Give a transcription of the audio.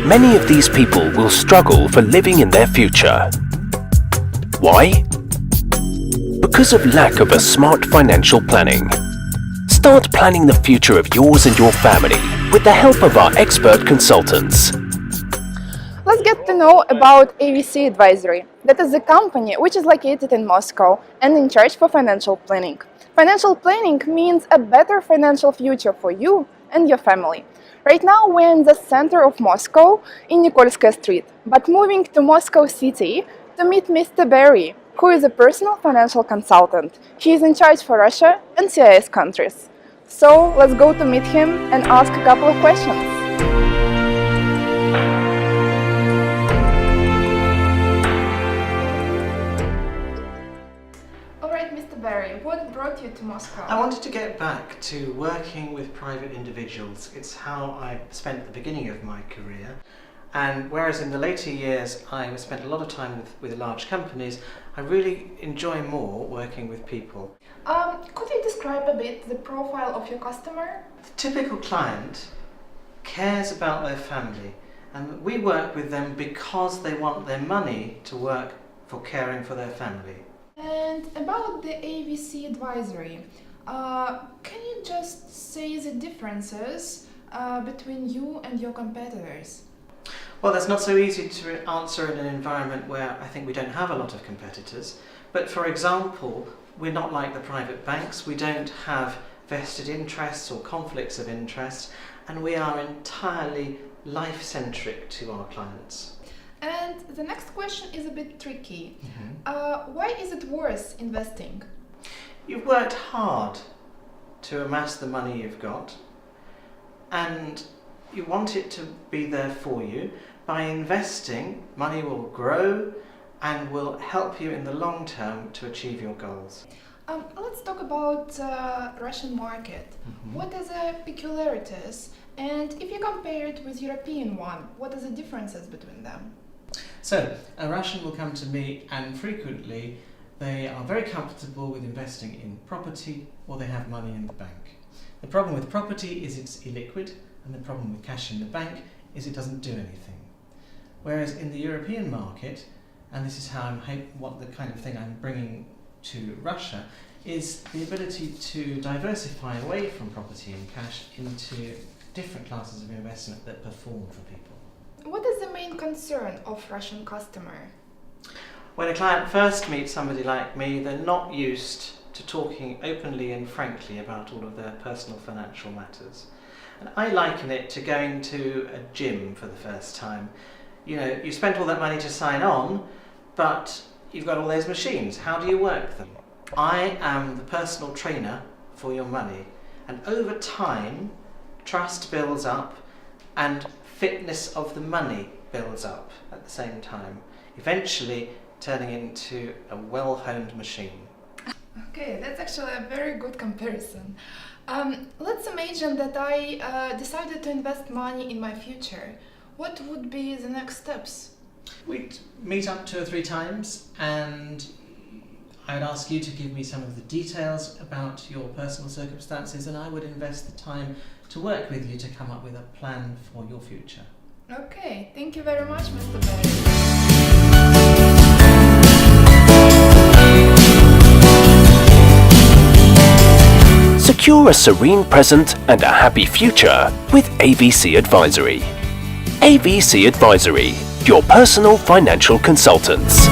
many of these people will struggle for living in their future. Why? Because of lack of a smart financial planning. Start planning the future of yours and your family with the help of our expert consultants. Let's get to know about AVC Advisory. That is a company which is located in Moscow and in charge for financial planning. Financial planning means a better financial future for you and your family. Right now we're in the center of Moscow in Nikolskaya Street, but moving to Moscow City to meet Mr. Barry, who is a personal financial consultant. He is in charge for Russia and CIS countries. So let's go to meet him and ask a couple of questions. Barry, what brought you to Moscow? I wanted to get back to working with private individuals. It's how I spent the beginning of my career. And whereas in the later years I spent a lot of time with large companies, I really enjoy more working with people. Could you describe a bit the profile of your customer? The typical client cares about their family, and we work with them because they want their money to work for caring for their family. And about the AVC Advisory, can you just say the differences between you and your competitors? Well, that's not so easy to answer in an environment where I think we don't have a lot of competitors. But for example, we're not like the private banks. We don't have vested interests or conflicts of interest, and we are entirely life-centric to our clients. And the next question is a bit tricky. Why is it worth investing? You've worked hard to amass the money you've got, and you want it to be there for you. By investing, money will grow and will help you in the long term to achieve your goals. Let's talk about Russian market. What are the peculiarities? And if you compare it with European one, what are the differences between them? So, a Russian will come to me, and frequently they are very comfortable with investing in property, or they have money in the bank. The problem with property is it's illiquid, and the problem with cash in the bank is it doesn't do anything. Whereas in the European market, and this is how what the kind of thing I'm bringing to Russia, is the ability to diversify away from property and cash into different classes of investment that perform for people. What is the main concern of Russian customer? When a client first meets somebody like me, they're not used to talking openly and frankly about all of their personal financial matters. And I liken it to going to a gym for the first time. You know, you spent all that money to sign on, but you've got all those machines. How do you work them? I am the personal trainer for your money. And over time, trust builds up and fitness of the money builds up at the same time, eventually turning into a well-honed machine. Okay, that's actually a very good comparison. Let's imagine that I decided to invest money in my future. What would be the next steps? We'd meet up 2 or 3 times, and I'd ask you to give me some of the details about your personal circumstances, and I would invest the time to work with you to come up with a plan for your future. Okay, thank you very much, Mr. Barry. Secure a serene present and a happy future with AVC Advisory. AVC Advisory, your personal financial consultants.